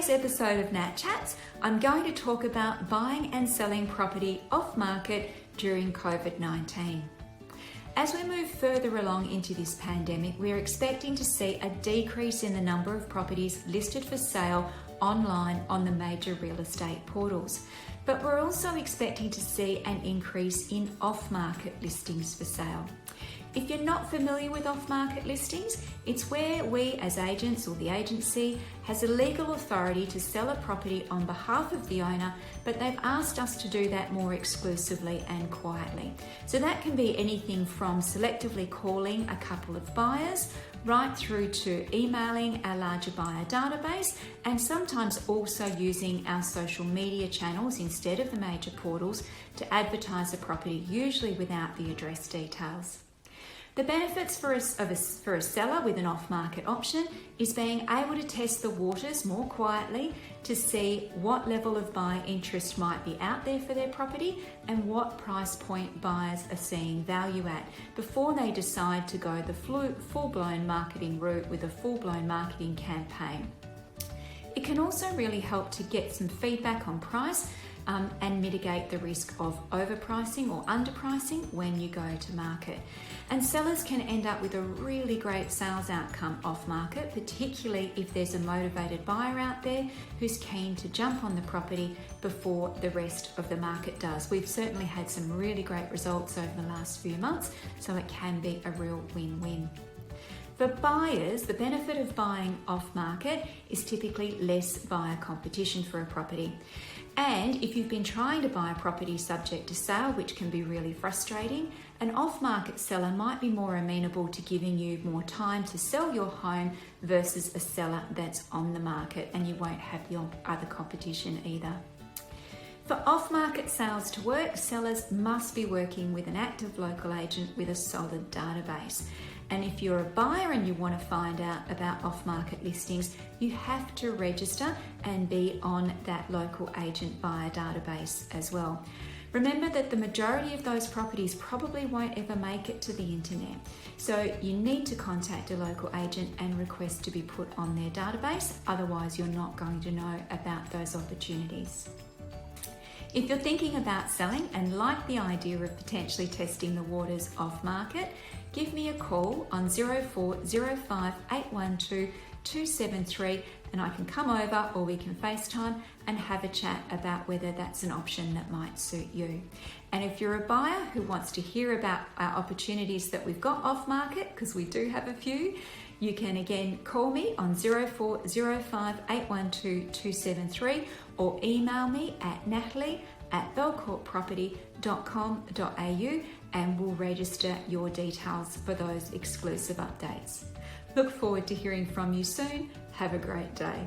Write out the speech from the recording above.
today's episode of Nat Chats, I'm going to talk about buying and selling property off market during COVID-19. As we move further along into this pandemic, we're expecting to see a decrease in the number of properties listed for sale online on the major real estate portals. But we're also expecting to see an increase in off-market listings for sale. If you're not familiar with off-market listings, it's where we as agents or the agency has a legal authority to sell a property on behalf of the owner, but they've asked us to do that more exclusively and quietly. So that can be anything from selectively calling a couple of buyers right through to emailing our larger buyer database, and sometimes also using our social media channels instead of the major portals to advertise a property, usually without the address details. The benefits for a seller with an off-market option is being able to test the waters more quietly to see what level of buyer interest might be out there for their property and what price point buyers are seeing value at before they decide to go the full-blown marketing route with a full-blown marketing campaign. It can also really help to get some feedback on price and mitigate the risk of overpricing or underpricing when you go to market. And sellers can end up with a really great sales outcome off market, particularly if there's a motivated buyer out there who's keen to jump on the property before the rest of the market does. We've certainly had some really great results over the last few months, so it can be a real win-win. For buyers, the benefit of buying off market is typically less buyer competition for a property. And if you've been trying to buy a property subject to sale, which can be really frustrating, an off-market seller might be more amenable to giving you more time to sell your home versus a seller that's on the market, and you won't have your other competition either. For off-market sales to work, sellers must be working with an active local agent with a solid database. And if you're a buyer and you want to find out about off-market listings, you have to register and be on that local agent buyer database as well. Remember that the majority of those properties probably won't ever make it to the internet. So you need to contact a local agent and request to be put on their database, otherwise you're not going to know about those opportunities. If you're thinking about selling and like the idea of potentially testing the waters off market, give me a call on 0405 812 273 and I can come over, or we can FaceTime and have a chat about whether that's an option that might suit you. And if you're a buyer who wants to hear about our opportunities that we've got off market, because we do have a few, you can again call me on 0405 812 273 or email me at natalie@belcourtproperty.com.au and we'll register your details for those exclusive updates. Look forward to hearing from you soon. Have a great day.